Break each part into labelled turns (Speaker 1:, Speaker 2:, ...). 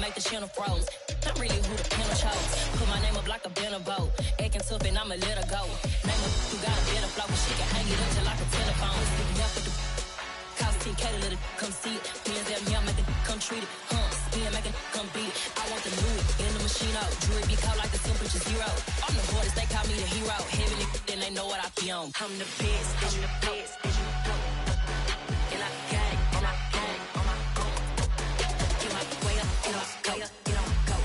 Speaker 1: make the channel froze. I'm really who the panel chose. Put my name up like a banner boat. Acting tough and I'ma let her go. Name up who got a better flow. She can hang it up till like a telephone. Sticking up with the cost 10K to let it come see it. Hands at me, I make it come treat it. Spin, make it come beat it. I want the Louis in the machine out. Jewelry be cold like the temperature 0. I'm the boarders, they call me the hero. Heavy then they know what I be on. I'm the best, I'm the best, and you go. And I got it, and I got it on my own. Get my way up, get off, go, get on, go.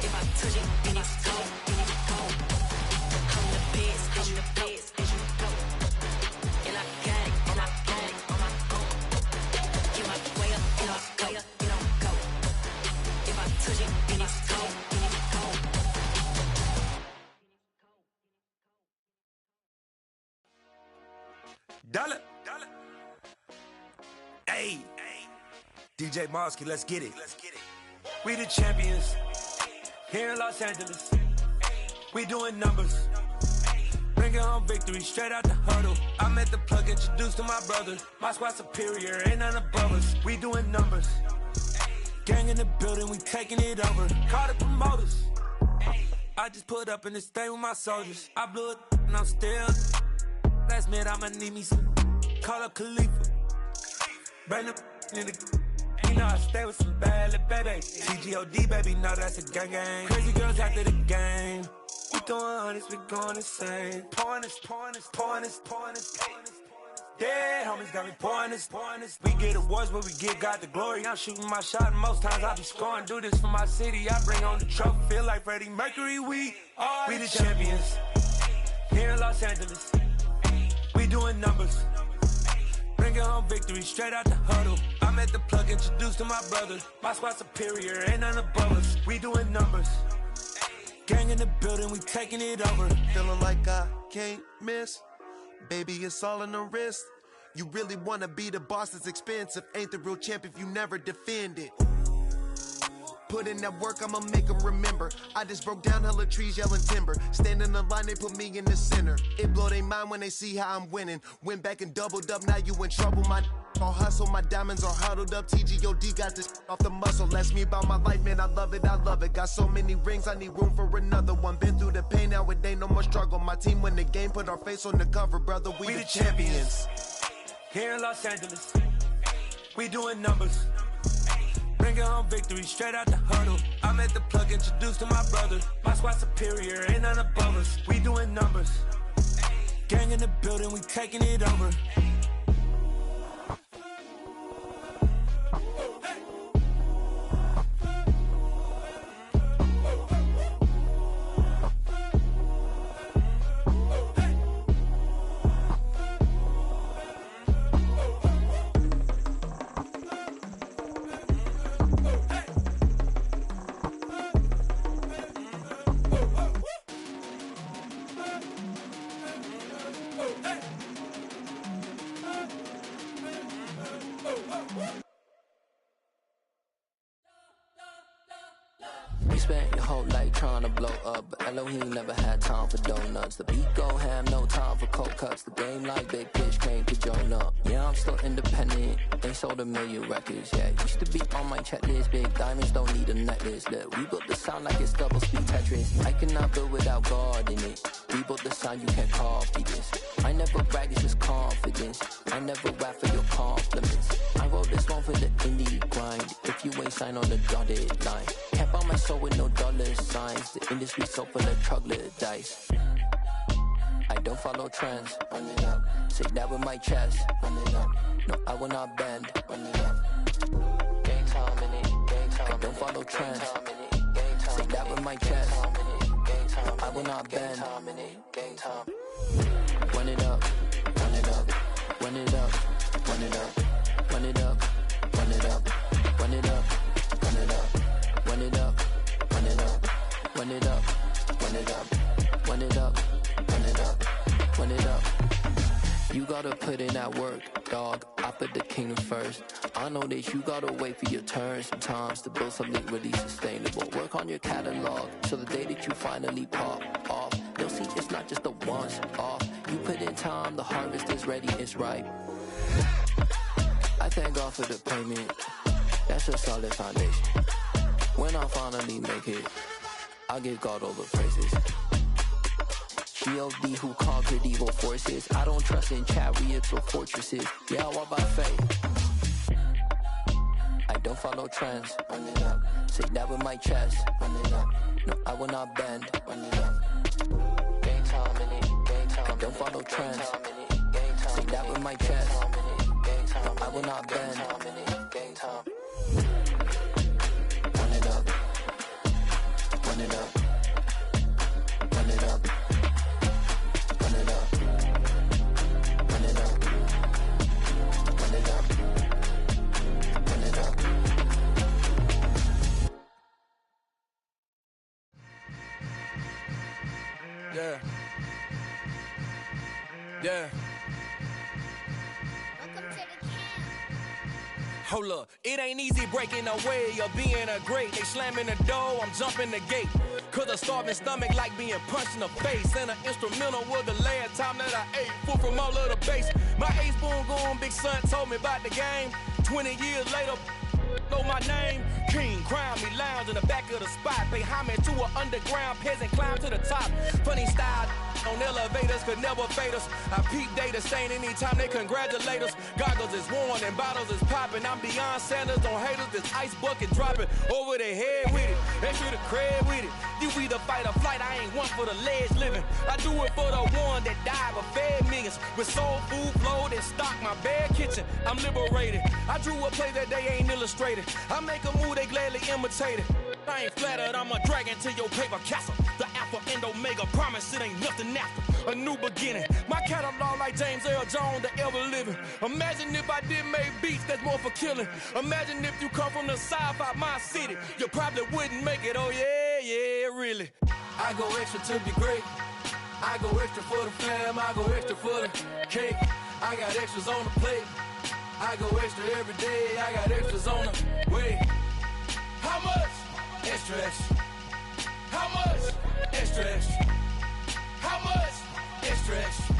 Speaker 1: If I touch it, then it's cold, then it's cold. I'm the best, and you go. And I got it, and I got it on my own. Get my way up, get off, go, get on, go. If I touch it, then it's cold, then it's cold.
Speaker 2: Dollar. Hey, DJ Mosky, let's get it. We the champions here in Los Angeles. We doing numbers. Bringing home victory straight out the huddle. I'm at the plug, introduced to my brother. My squad superior, ain't none above us. We doing numbers. Gang in the building, we taking it over. Call the promoters. I just put up in this thing with my soldiers. I blew it and I'm still. Last minute I'ma need me some. Call up Khalifa. Bring the in the. You know I stay with some bad little baby. TGOD baby, know that's a gang gang. Crazy girls after the game. We throwing hundreds, we going insane. Pouring this. Yeah, homies got me pouring this. We get awards, but we give God the glory. I'm shooting my shot, and most times I be scoring. Do this for my city, I bring on the trophy. Feel like Freddie Mercury, we the champions here in Los Angeles. We doing numbers. Bringing home victory straight out the huddle. I'm at the plug, introduced to my brother. My squad superior, ain't none above us. We doing numbers. Gang in the building, we taking it over.
Speaker 3: Feeling like I can't miss. Baby, it's all in the wrist. You really wanna be the boss, it's expensive. Ain't the real champ if you never defend it. Put in that work, I'ma make them remember. I just broke down hella trees, yelling timber. Stand in the line, they put me in the center. It blow their mind when they see how I'm winning. Went back and doubled up, now you in trouble. My all hustle, my diamonds are huddled up. TGOD got this off the muscle. Ask me about my life, man, I love it. Got so many rings, I need room for another one. Been through the pain, now it ain't no more struggle. My team win the game, put our face on the cover, brother. We the champions.
Speaker 2: Here in Los Angeles, we doing numbers. Bringing home victory straight out the huddle. I'm at the plug, introduced to my brother. My squad superior, ain't none above us. We doing numbers. Gang in the building, we taking it over.
Speaker 4: We spent your whole life trying to blow up, but Elohim never had time for donuts. The beat go ham, no time for cold cuts. The game like Big Pitch came to join up. Yeah, I'm still independent, they sold 1 million records. Yeah, used to be on my checklist. Big diamonds don't need a necklace. Look, we built the sound like it's double speed Tetris. I cannot build without God in it. We built the sound, you can't copy this. I never brag, it's just confidence. I never rap for your compliments. I wrote this one for the indie grind. If you ain't signed on the dotted line, can't buy my soul with no dollar signs. The industry so full of troglodytes. I don't follow trends. Run it up. Say that with my chest. Run it up. No, I will not bend. Run it up. Gang time in it. Gang time. I don't follow trends. Say that with my chest. I will not bend. Gang time. Run it up. Run it up. Run it up. Run it up. Run it up. Run it up. Run it up. Run it up. Run it up. Run it up. Run it up. Run it up. Run it up. Run it up. Run it up. You gotta put in that work, dog. I put the kingdom first. I know that you gotta wait for your turn sometimes to build something really sustainable. Work on your catalog so the day that you finally pop off, you'll see it's not just a once off. You put in time, the harvest is ready, it's ripe. I thank God for the payment. That's a solid foundation. finally make it. I give God all the praises. G.O.D. who conquered evil forces. I don't trust in chariots or fortresses. Yeah, I walk by faith. I don't follow trends. Run it up. Say that with my chest. Run it up. No, I will not bend. Run it up. Game time in it. Game time. I don't follow trends. Say that with my chest. No, I will not bend. Game time. Run it up. Run it up. Run it up. Run it up. Run it up. Run it up. Run it up.
Speaker 2: Yeah. Yeah. Hold up, it ain't easy breaking away or being a great. They slamming the door, I'm jumping the gate. Cause a starving stomach like being punched in the face. And an instrumental was the last time that I ate food from all of the bass. My ace boom going, big son told me about the game. 20 years later, know my name. King, crown me, lounge in the back of the spot. Pay homage to an underground peasant, climb to the top. Funny style on elevators could never fade us. I peep data stain anytime they congratulate us. Goggles is worn and bottles is popping. I'm beyond Sanders, don't haters. This ice bucket dropping over their head with it. They should have cred with it. You either fight or flight, I ain't one for the ledge living. I do it for the one that died but fed millions. With soul food flowed and stocked my bad kitchen. I'm liberated. I drew a play that they ain't illustrated. I make a move, they gladly imitate it. I ain't flattered, I'm a dragon to your paper castle. The Alpha and Omega, promise it ain't nothing after. A new beginning. My catalog like James Earl Jones, the ever living. Imagine if I did make beats that's more for killing. Imagine if you come from the sci-fi my city. You probably wouldn't make it, oh yeah, really. I go extra to be great. I go extra for the fam, I go extra for the cake. I got extras on the plate. I go extra every day, I got extras on the way. How much? Extra, extra. How much? Extra, extra. How much? Extra, extra.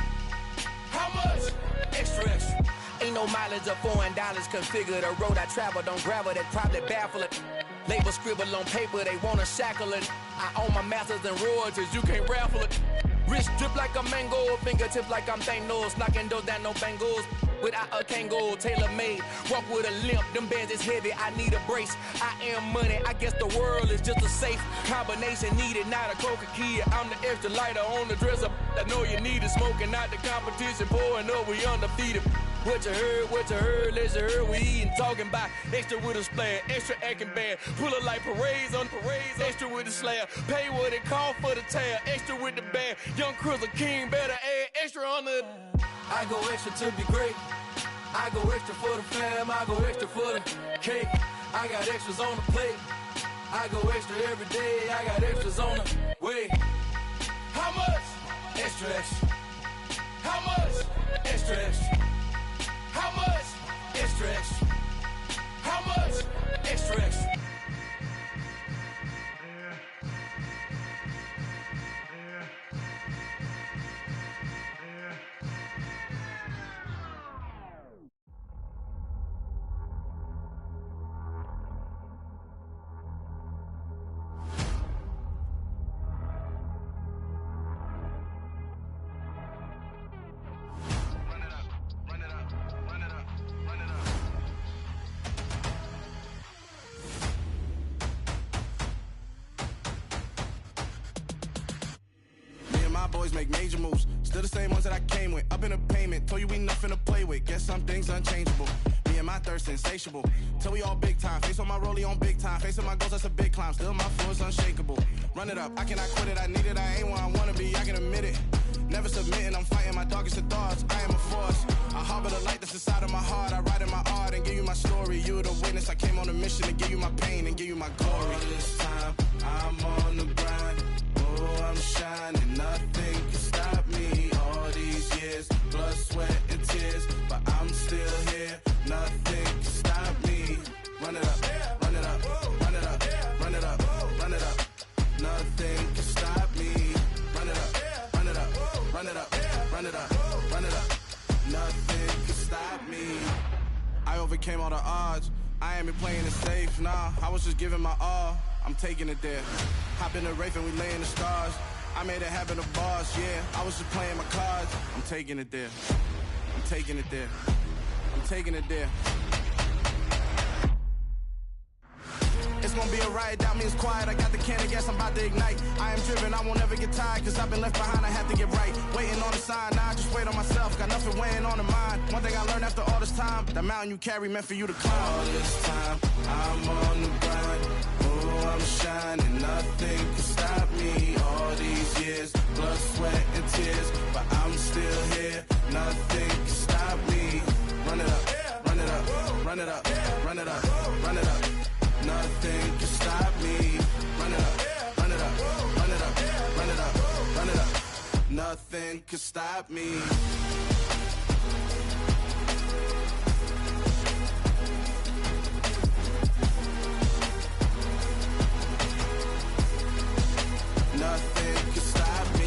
Speaker 2: How much? Extra, extra. Ain't no mileage of $4 configure the road I travel. Don't gravel that probably baffle it. Label scribble on paper, they wanna shackle it. I own my masters and royalties, you can't raffle it. Wrist drip like a mango, fingertips like I'm Thanos. Knocking those down, no bangles. Without a Kango, tailor-made. Walk with a limp, them bands is heavy, I need a brace. I am money, I guess the world is just a safe combination needed, not a coca key. I'm the extra lighter on the dresser. I know you need it, smoking out the competition, pouring up, we undefeated. What you heard, let's hear we eatin', talking about extra with a splash, extra acting bad. Pull it like parades on parades, extra with the slab. Pay what it cost for the tab, extra with the bag. Young Chris a king, better add extra on the. I go extra to be great. I go extra for the fam, I go extra for the cake. I got extras on the plate. I go extra every day, I got extras on the way. How much? Extra, extra. How much? Extra, extra. How much? Extra, extra. How much? Extra, extra.
Speaker 5: Boys make major moves, still the same ones that I came with. Up in a payment, told you we nothing to play with. Guess some things unchangeable. Me and my thirst insatiable. Till we all big time. Face on my rollie on big time. Facing my goals, that's a big climb. Still my flow is unshakable. Run it up, I cannot quit it. I need it, I ain't where I wanna be. I can admit it. Never submitting, I'm fighting my darkest of thoughts. I am a force. I harbor the light that's inside of my heart. I write in my art and give you my story. You the witness. I came on a mission to give you my pain and give you my glory. All this time, I'm on the grind. Oh, I'm shining. Nothing can stop me. All these years, blood, sweat, and tears. But I'm still here. Nothing can stop me. Run it up, run it up, run it up, run it up, run it up. Nothing can stop me. Run it up, run it up, run it up, run it up, run it up. Nothing can stop me. I overcame all the odds. I ain't been playing it safe, nah. I was just giving my all. I'm taking it there. Hop in the Wraith and we lay in the stars. I made it happen to bars, yeah. I was just playing my cards. I'm taking it there. I'm taking it there. I'm taking it there. It's gonna be a riot, that means quiet. I got the can of gas, I'm about to ignite. I am driven, I won't ever get tired, cause I've been left behind, I have to get right. Waiting on the sign, now I just wait on myself. Got nothing weighing on the mind. One thing I learned after all this time, the mountain you carry meant for you to climb. All this time, I'm on the grind. Oh, I'm shining, nothing can stop me. All these years, blood, sweat, and tears, but I'm still here. Nothing can stop me. Run it up, run it up, run it up, run it up, run it up. Nothing can stop me. Run it up, run it up, run it up, run it up, run it up. Nothing can stop me. Nothing can stop me.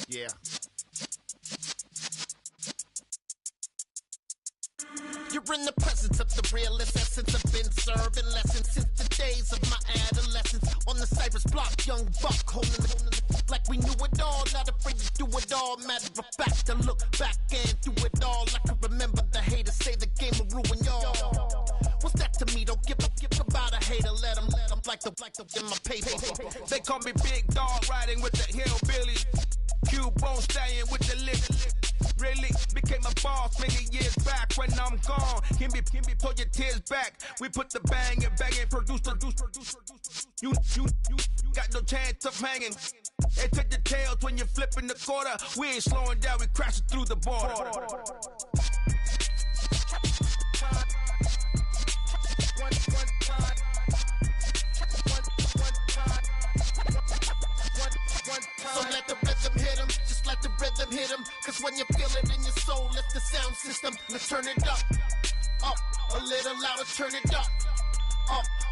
Speaker 6: Yeah. You're in the presence of the realest essence. I've been serving lessons since the days of my adolescence. On the Cypress block, young buck holding the like we knew it all. Not afraid to do it all. Matter of fact, to look back and do it all. I can remember the haters say the game will ruin y'all. What's that to me? Don't give about a hater. Let them like the in my paper.
Speaker 2: They call me Big Dog, riding with the hillbilly. Cubone staying with the lip. Really became a boss many years back. When I'm gone, can be pull your tears back. We put the bang and produce. You got no chance of hanging. They take the tails when you're flipping the quarter. We ain't slowing down, we crashing through the border.
Speaker 6: So let the rhythm hit him, just let the rhythm hit him. Cause when you feel it in your soul, it's the sound system. Let's turn it up, a little louder, turn it up,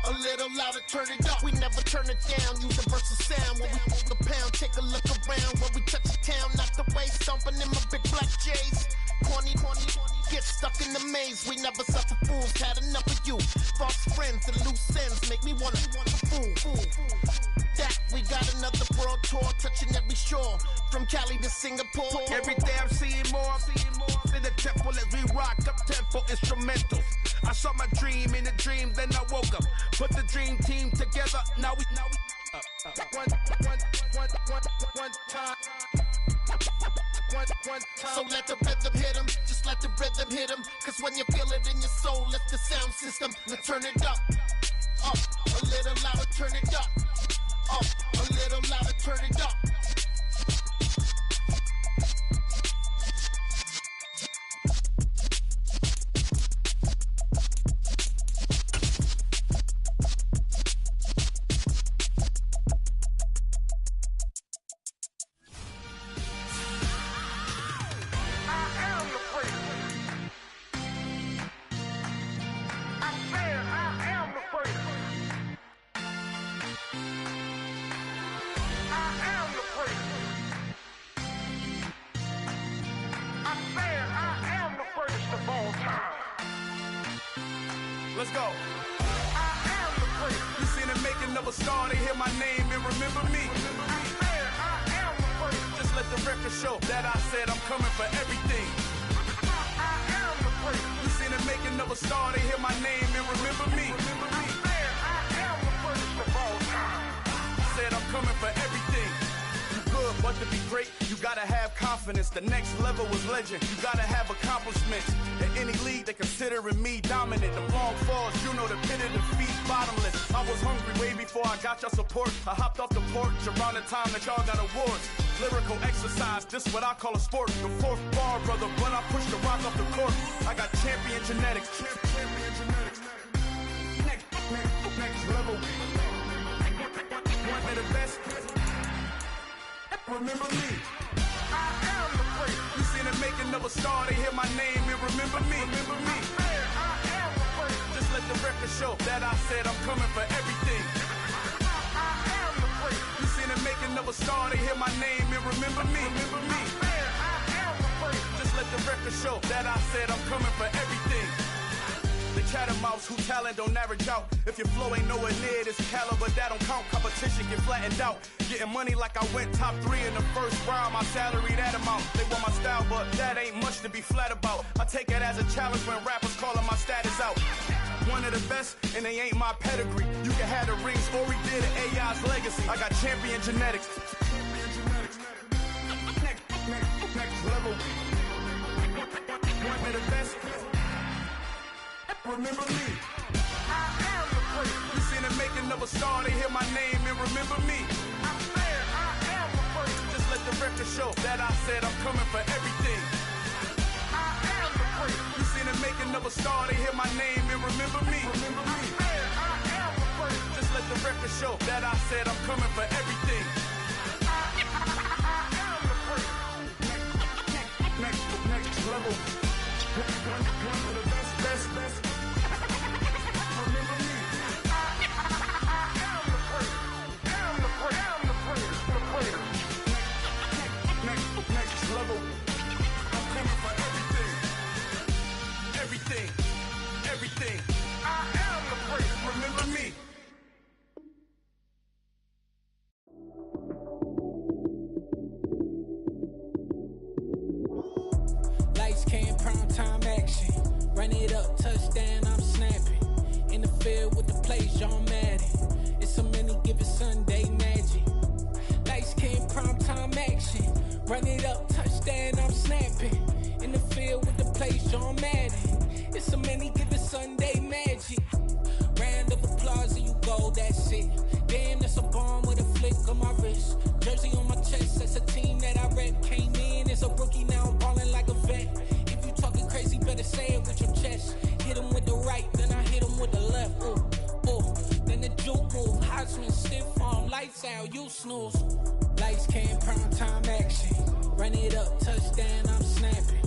Speaker 6: a little louder, turn it up. We never turn it down, universal sound. When we hold the pound, take a look around. When we touch the town, not the way, stomping in my big black J's. Corny, get stuck in the maze, we never suffer fools had enough of you. False friends and loose ends make me wanna fool. That we got another world tour touching every shore from Cali to Singapore.
Speaker 7: Every day I'm seeing more in the temple as we rock up tempo instrumentals. I saw my dream in a dream, then I woke up. Put the dream team together. Now we one time.
Speaker 6: So let the rhythm hit him, just let the rhythm hit him. Cause when you feel it in your soul, lift the sound system. Now turn it up, a little louder, turn it up, a little louder, turn it up.
Speaker 7: Let's go. You seen the making of a star, they hear my name and remember me. Just let the record show that I said I'm coming for everything. You seen the making of a star, they hear my name and remember me. Said I'm coming for everything. Good, but to be great, you gotta have confidence. The next level was legend. You gotta have accomplishments. In any league, they considering me dominant. The long falls, you know the pit of defeat, bottomless. I was hungry way before I got your support. I hopped off the porch around the time that y'all got awards. Lyrical exercise, this what I call a sport. The fourth bar, brother, when I push the rock off the court. I got champion genetics. Champion genetics. Next level. One of the best. Remember me. I am the place. You seen the making of a star, they hear my name and remember me. Remember me. I am the place. Just let the record show that I said I'm coming for everything. I am the place. You seen the making of a star, they hear my name and remember me. Remember me. I am the place. Just let the record show that I said I'm coming for everything. The catamounts who talent don't average out. If your flow ain't nowhere near this caliber, that don't count. Competition get flattened out. Getting money like I went top 3 in the first round. My salary that amount. They want my style, but that ain't much to be flat about. I take it as a challenge when rappers calling my status out. One of the best, and they ain't my pedigree. You can have the rings, or we did it, AI's legacy. I got champion genetics. Next level. One of the best. Remember me. I am the place. You seen the making of a star, they hear my name and remember me. I am the place. Just let the record show that I said I'm coming for everything. I am the place. You seen the making of a star, they hear my name and remember me. Remember me. I am the place. Just let the record show that I said I'm coming for everything. I am the place. Next level. One of the best. Next level. I'm coming for everything. I am the place. Remember me.
Speaker 8: Lights came, prime time action. Run it up, touchdown, I'm snapping. In the field with the plays, John Madden. It's a many given Sunday magic. Lights came, prime time action. Run it up, touchdown, I'm snapping. In the field with the plays, John Madden. It's a many given Sunday magic. Round of applause and you go, that's it. Damn, that's a bomb with a flick on my wrist. Jersey on my chest, that's a team that I rep. Came in as a rookie, now I'm ballin' like a vet. If you talking crazy, better say it with your chest. Hit him with the right, then I hit him with the left. Then the juke move, Heisman stiff arm, lights out, you snooze. Lights came, prime time action. Run it up, touchdown, I'm snapping.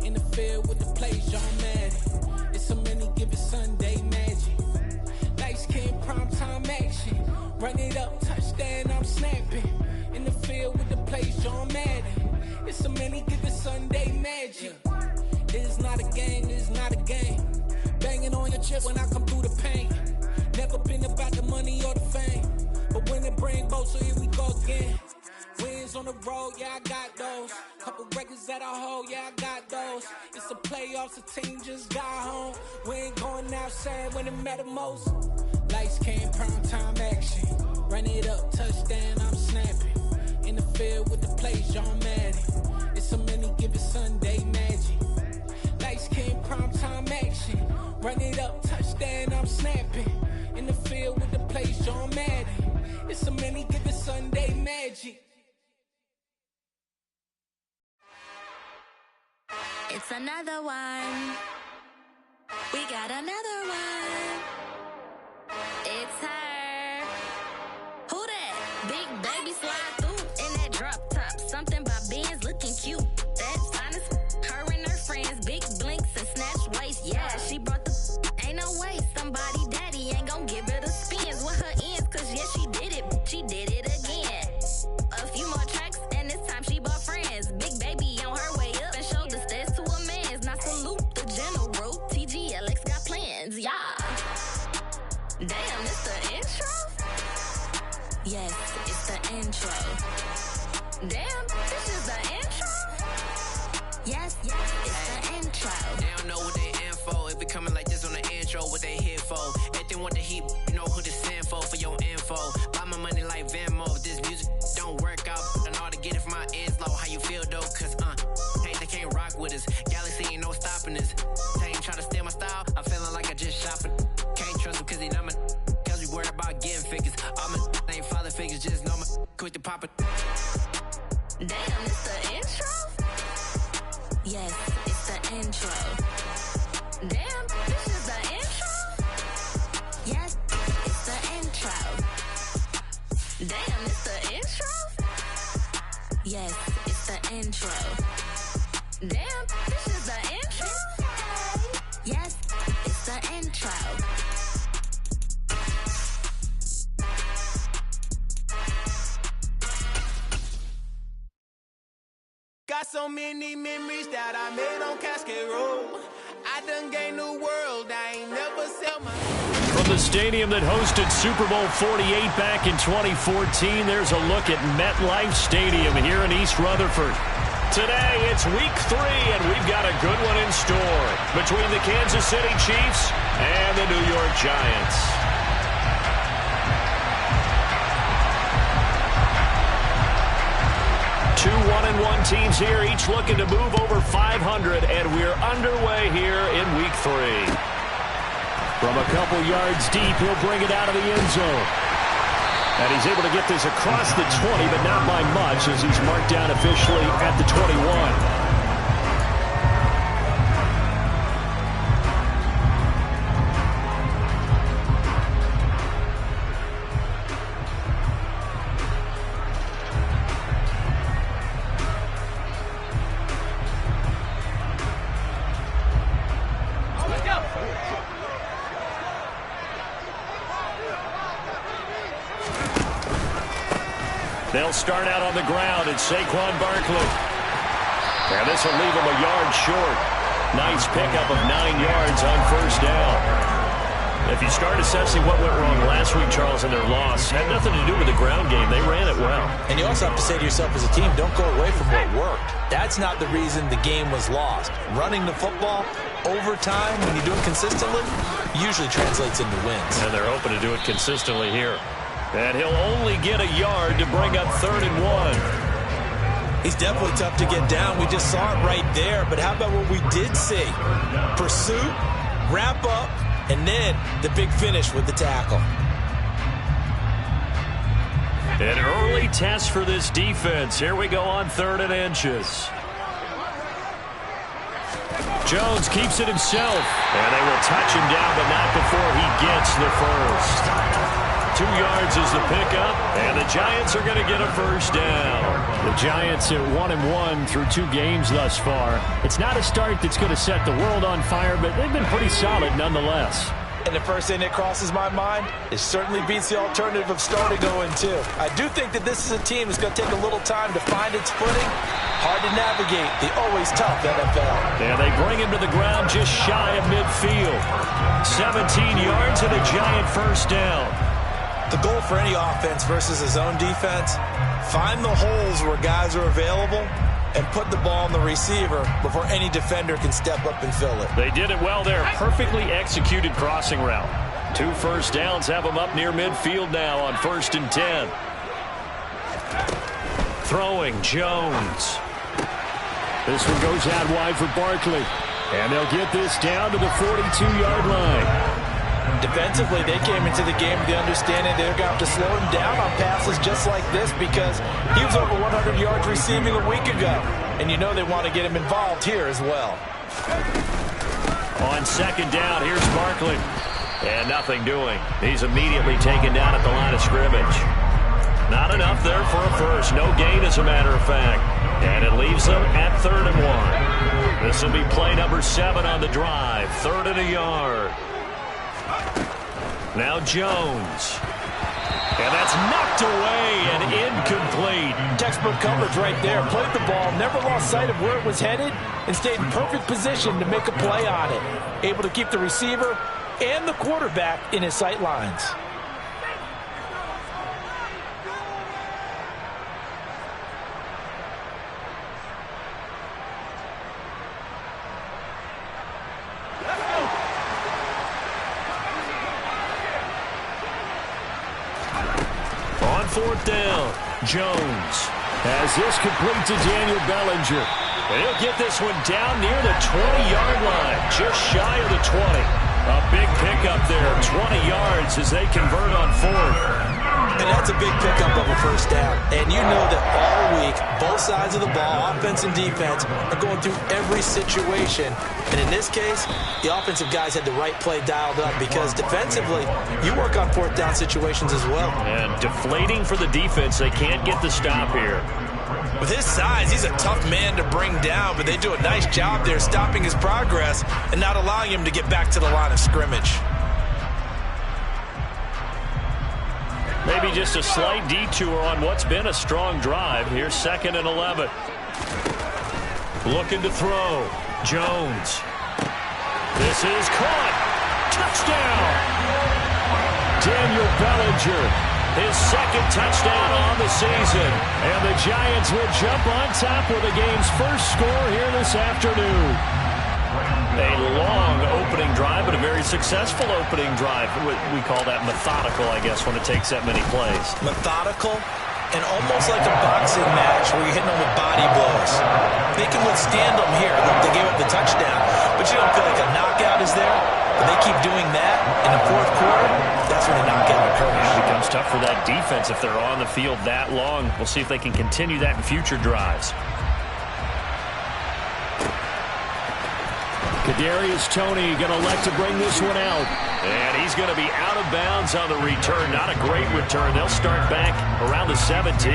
Speaker 8: In the field with the plays, John Madden. It's a many given Sunday magic. Lights came, prime time action. Run it up, touchdown, I'm snapping. In the field with the plays, John Madden. It's a many given Sunday magic. This is not a game, this is not a game. Bang banging on your chest when I come through the pain. Never been about the money or the fame, but when it bring both, so here we go again. Wins on the road, yeah, I got those. Couple records that I hold, yeah, I got those. It's the playoffs, the team just got home. We ain't going outside when it matter most. Lights came, prime time action. Run it up, touchdown, I'm snapping. In the field with the plays, John Madden. It's so many given Sunday magic. Lights came, prime time action. Run it up, touchdown, I'm snapping. In the field with the plays, John Madden. It's so many given Sunday magic.
Speaker 9: It's another one. We got another one. It's her. Who that? Big baby slide through in that drop top. Something about Benz looking cute. That's honest. Her and her friends, big blinks and snatched waist. Yeah, she brought the ain't no way. Somebody daddy ain't gon' give her the spins with her ends. Cause yeah, she did it. She did it again. A few more tracks and this time she bought friends. Big baby on her way up and showed the stairs to a man's. Now salute the general. TGLX got plans, yeah. Damn, it's the intro? Yes, it's the intro. Damn, this is the intro? Yes, it's the intro.
Speaker 10: They don't know what they info. If we coming like this on the intro, what they here for? Everything want the heat, you know who to send for your info. Buy my money like Venmo. If this music don't work out, and all to get it from my ends low. How you feel though? Cause hey, they can't rock with us. Galaxy ain't no stopping us. Ain't try to steal my style. I'm feeling like I just shot for. Can't trust him cause he not my. Cause we worried about getting figures. All my ain't father figures, just know my quick to pop it.
Speaker 9: Damn, it's the intro? Yes, it's the intro. Damn, this is the intro? Yes, it's the intro. Damn, it's the intro? Yes, it's the intro. Damn, this is the intro? Yes, it's the intro.
Speaker 7: Got so many memories that I made on Cascade Road. I done gained the world, I ain't never sell my...
Speaker 11: From the stadium that hosted Super Bowl 48 back in 2014, there's a look at MetLife Stadium here in East Rutherford. Today, it's week 3, and we've got a good one in store between the Kansas City Chiefs and the New York Giants. Two 1-1 teams here, each looking to move over 500, and we're underway here in week 3. From a couple yards deep, he'll bring it out of the end zone. And he's able to get this across the 20, but not by much, as he's marked down officially at the 21. They'll start out on the ground. It's Saquon Barkley. And this will leave him a yard short. Nice pickup of 9 yards on first down. If you start assessing what went wrong last week, Charles, in their loss, had nothing to do with the ground game. They ran it well.
Speaker 12: And you also have to say to yourself as a team, don't go away from what worked. That's not the reason the game was lost. Running the football over time, when you do it consistently, usually translates into wins.
Speaker 11: And they're hoping to do it consistently here. And he'll only get a yard to bring up 3rd and 1.
Speaker 12: He's definitely tough to get down. We just saw it right there. But how about what we did see? Pursuit, wrap up, and then the big finish with the tackle.
Speaker 11: An early test for this defense. Here we go on 3rd and inches. Jones keeps it himself. And they will touch him down, but not before he gets the first. 2 yards is the pickup, and the Giants are going to get a first down. The Giants at 1-1 through 2 games thus far. It's not a start that's going to set the world on fire, but they've been pretty solid nonetheless.
Speaker 12: And the first thing that crosses my mind, it certainly beats the alternative of starting 0-2. I do think that this is a team that's going to take a little time to find its footing. Hard to navigate the always tough NFL.
Speaker 11: Yeah, they bring him to the ground just shy of midfield. 17 yards and a giant first down.
Speaker 12: The goal for any offense versus his own defense, find the holes where guys are available and put the ball on the receiver before any defender can step up and fill it.
Speaker 11: They did it well there. Perfectly executed crossing route. 2 first downs have them up near midfield now on 1st and 10. Throwing, Jones. This one goes out wide for Barkley. And they'll get this down to the 42-yard line.
Speaker 12: Defensively, they came into the game with the understanding they're going to have to slow him down on passes just like this because he was over 100 yards receiving a week ago. And you know they want to get him involved here as well.
Speaker 11: On 2nd down, here's Barkley. And nothing doing. He's immediately taken down at the line of scrimmage. Not enough there for a first. No gain, as a matter of fact. And it leaves them at 3rd and 1. This will be play number 7 on the drive. 3rd and a yard. Now Jones. And that's knocked away and incomplete.
Speaker 12: Textbook coverage right there. Played the ball, never lost sight of where it was headed, and stayed in perfect position to make a play on it. Able to keep the receiver and the quarterback in his sight lines.
Speaker 11: On 4th down, Jones has this complete to Daniel Bellinger. And he'll get this one down near the 20-yard line, just shy of the 20. A big pickup there, 20 yards as they convert on 4th.
Speaker 12: And that's a big pickup of a first down. And you know that all week, both sides of the ball, offense and defense, are going through every situation. And in this case, the offensive guys had the right play dialed up because defensively, you work on 4th down situations as well.
Speaker 11: And deflating for the defense. They can't get the stop here.
Speaker 12: With his size, he's a tough man to bring down, but they do a nice job there stopping his progress and not allowing him to get back to the line of scrimmage.
Speaker 11: Maybe just a slight detour on what's been a strong drive. Here's 2nd and 11. Looking to throw. Jones. This is caught. Touchdown. Daniel Bellinger. His 2nd touchdown on the season. And the Giants will jump on top with the game's first score here this afternoon. A long opening drive, but a very successful opening drive. We call that methodical, I guess, when it takes that many plays.
Speaker 12: Methodical and almost like a boxing match where you're hitting them with body blows. They can withstand them here. Look, they gave up the touchdown, but you don't feel like a knockout is there. But they keep doing that in the 4th quarter. That's when the knockout occurs.
Speaker 11: It becomes tough for that defense if they're on the field that long. We'll see if they can continue that in future drives. Kadarius Toney going to elect to bring this one out. And he's going to be out of bounds on the return. Not a great return. They'll start back around the 17.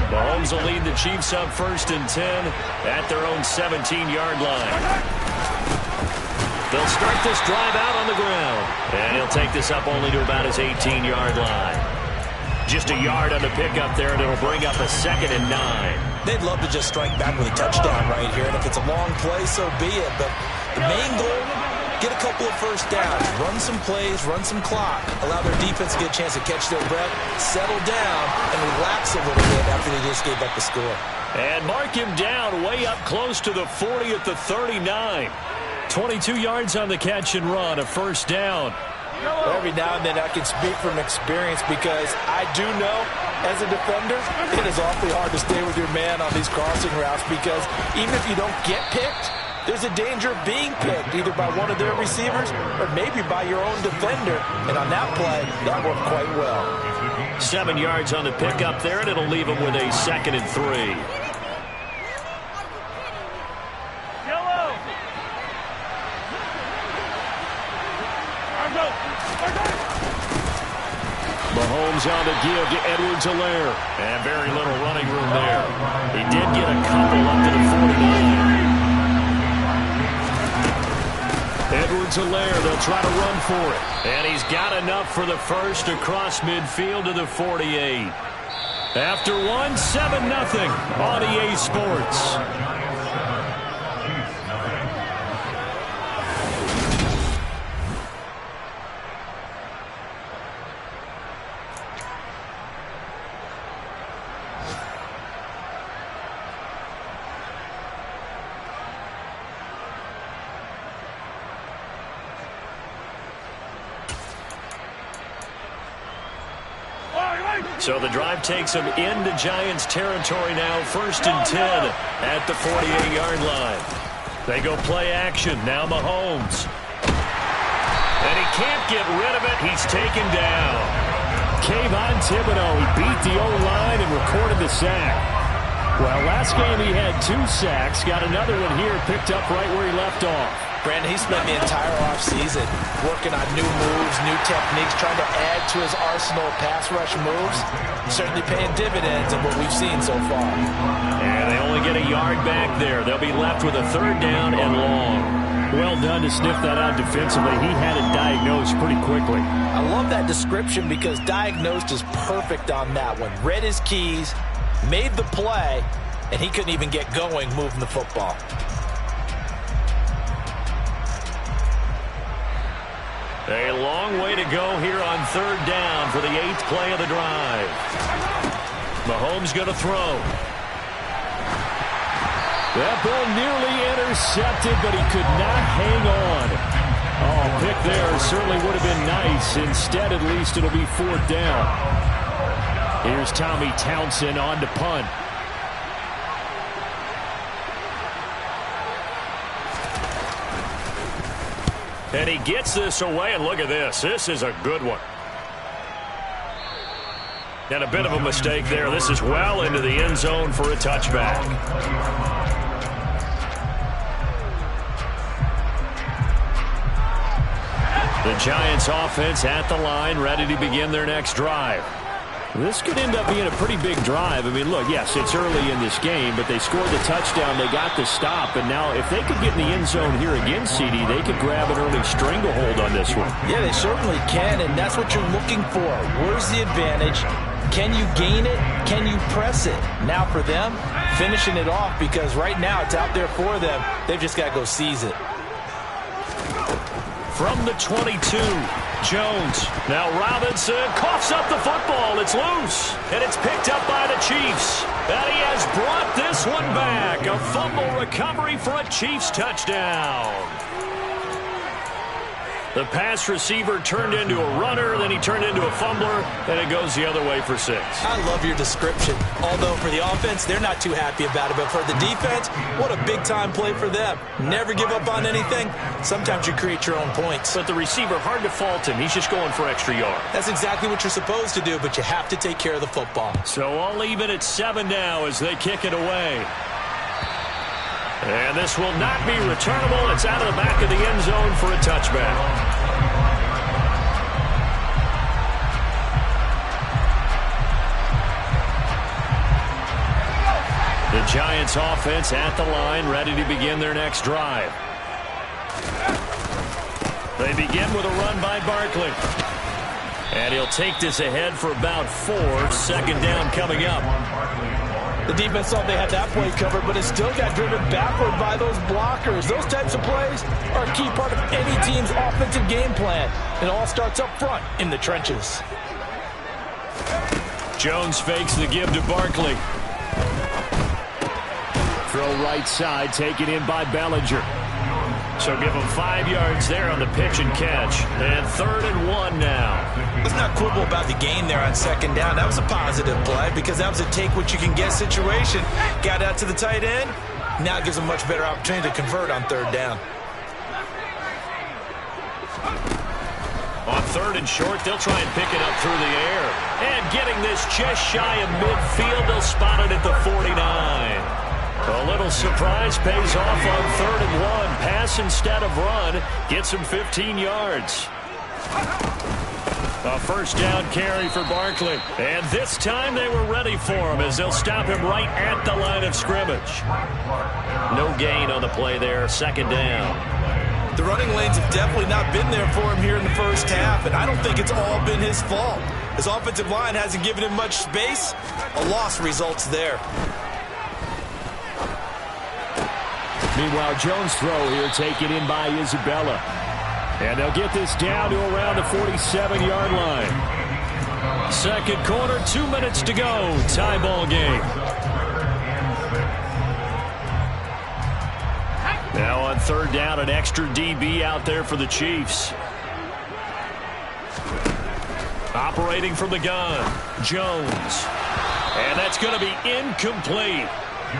Speaker 11: Mahomes will lead the Chiefs up 1st and 10 at their own 17-yard line. They'll start this drive out on the ground. And he'll take this up only to about his 18-yard line. Just a yard on the pickup there, and it'll bring up a 2nd and 9.
Speaker 12: They'd love to just strike back with a touchdown right here. And if it's a long play, so be it. But the main goal, get a couple of first downs. Run some plays, run some clock. Allow their defense to get a chance to catch their breath, settle down, and relax a little bit after they just gave up the score.
Speaker 11: And mark him down way up close to the 40 at the 39. 22 yards on the catch and run, a first down.
Speaker 12: Every now and then I can speak from experience because I do know as a defender it is awfully hard to stay with your man on these crossing routes because even if you don't get picked, there's a danger of being picked either by one of their receivers or maybe by your own defender. And on that play, that worked quite well.
Speaker 11: 7 yards on the pickup there, and it'll leave him with a 2nd and 3. Mahomes on the give to Edwards-Helaire. And very little running room there. He did get a couple up to the 49. Edwards-Helaire, they'll try to run for it. And he's got enough for the first across midfield to the 48. After one, 7-0 on EA Sports. So the drive takes them into Giants territory now, 1st and 10 at the 48-yard line. They go play action. Now Mahomes. And he can't get rid of it. He's taken down. Kayvon Thibodeaux, he beat the O-line and recorded the sack. Well, last game he had 2 sacks. Got another one here, picked up right where he left off.
Speaker 12: Brandon, he spent the entire offseason working on new moves, new techniques, trying to add to his arsenal of pass rush moves. Certainly paying dividends in what we've seen so far.
Speaker 11: And they only get a yard back there. They'll be left with a 3rd down and long. Well done to sniff that out defensively. He had it diagnosed pretty quickly.
Speaker 12: I love that description because diagnosed is perfect on that one. Read his keys, made the play, and he couldn't even get going moving the football.
Speaker 11: A long way to go here on 3rd down for the 8th play of the drive. Mahomes going to throw. That ball nearly intercepted, but he could not hang on. Oh, pick there certainly would have been nice. Instead, at least, it'll be 4th down. Here's Tommy Townsend on to punt. And he gets this away, and look at this. This is a good one. And a bit of a mistake there. This is well into the end zone for a touchback. The Giants offense at the line, ready to begin their next drive. This could end up being a pretty big drive. I mean, look, yes, it's early in this game, but they scored the touchdown. They got the stop, and now if they could get in the end zone here again, CD, they could grab an early stranglehold on this one.
Speaker 12: Yeah, they certainly can, and that's what you're looking for. Where's the advantage? Can you gain it? Can you press it? Now for them, finishing it off, because right now it's out there for them. They've just got to go seize it.
Speaker 11: From the 22, Jones. Now Robinson coughs up the football. It's loose, and it's picked up by the Chiefs. And he has brought this one back. A fumble recovery for a Chiefs touchdown. The pass receiver turned into a runner, then he turned into a fumbler, and it goes the other way for 6.
Speaker 12: I love your description. Although for the offense, they're not too happy about it. But for the defense, what a big-time play for them. Never give up on anything. Sometimes you create your own points.
Speaker 11: But the receiver, hard to fault him. He's just going for extra yard.
Speaker 12: That's exactly what you're supposed to do, but you have to take care of the football.
Speaker 11: So I'll leave it at 7 now as they kick it away. And this will not be returnable. It's out of the back of the end zone for a touchback. The Giants offense at the line, ready to begin their next drive. They begin with a run by Barkley. And he'll take this ahead for about 4. 2nd down coming up.
Speaker 12: The defense thought they had that play covered, but it still got driven backward by those blockers. Those types of plays are a key part of any team's offensive game plan. It all starts up front in the trenches.
Speaker 11: Jones fakes the give to Barkley. Throw right side, taken in by Bellinger. So give him 5 yards there on the pitch and catch. And 3rd and 1 now.
Speaker 12: Let's not quibble about the gain there on 2nd down. That was a positive play because that was a take-what-you-can-get situation. Got out to the tight end. Now it gives them a much better opportunity to convert on 3rd down.
Speaker 11: On 3rd and short, they'll try and pick it up through the air. And getting this just shy of midfield, they'll spot it at the 49. A little surprise pays off on 3rd and 1. Pass instead of run. Gets him 15 yards. A first down carry for Barkley. And this time they were ready for him as they'll stop him right at the line of scrimmage. No gain on the play there. Second down.
Speaker 12: The running lanes have definitely not been there for him here in the first half, and I don't think it's all been his fault. His offensive line hasn't given him much space. A loss results there.
Speaker 11: Meanwhile, Jones' throw here taken in by Isabella. And they'll get this down to around the 47-yard line. Second quarter, 2 minutes to go. Tie ball game. Now on third down, an extra DB out there for the Chiefs. Operating from the gun, Jones. And that's going to be incomplete.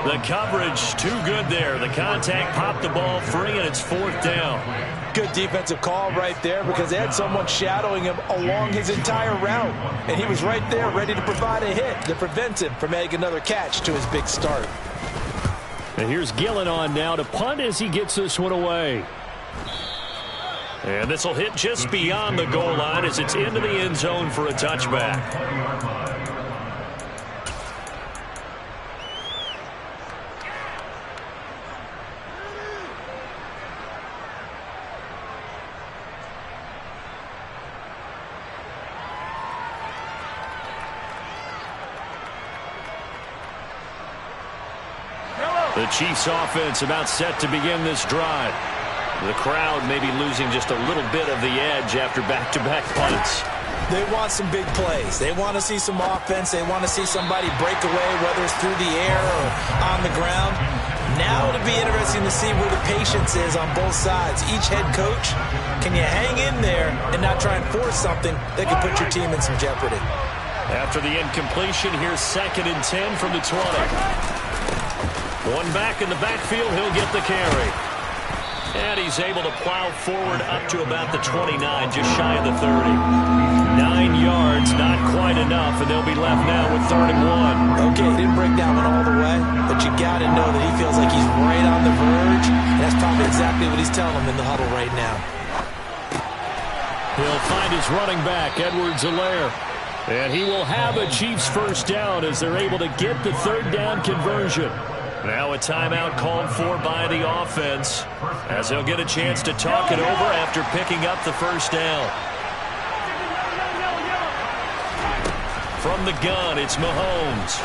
Speaker 11: The coverage too good there. The contact popped the ball free, and it's fourth down.
Speaker 12: Good defensive call right there because they had someone shadowing him along his entire route. And he was right there ready to provide a hit to prevent him from making another catch to his big start.
Speaker 11: And here's Gillen on now to punt as he gets this one away. And this will hit just beyond the goal line as it's into the end zone for a touchback. The Chiefs offense about set to begin this drive. The crowd may be losing just a little bit of the edge after back-to-back punts.
Speaker 12: They want some big plays. They want to see some offense. They want to see somebody break away, whether it's through the air or on the ground. Now it'll be interesting to see where the patience is on both sides. Each head coach, can you hang in there and not try and force something that could put your team in some jeopardy?
Speaker 11: After the incompletion, here's 2nd and 10 from the 20. One back in the backfield, he'll get the carry. And he's able to plow forward up to about the 29, just shy of the 30. 9 yards, not quite enough, and they'll be left now with 3rd and 1.
Speaker 12: Okay, he didn't break that one all the way, but you got to know that he feels like he's right on the verge, and that's probably exactly what he's telling him in the huddle right now.
Speaker 11: He'll find his running back, Edwards-Helaire. And he will have a Chiefs first down as they're able to get the 3rd down conversion. Now a timeout called for by the offense as they'll get a chance to talk it over after picking up the first down. From the gun, it's Mahomes.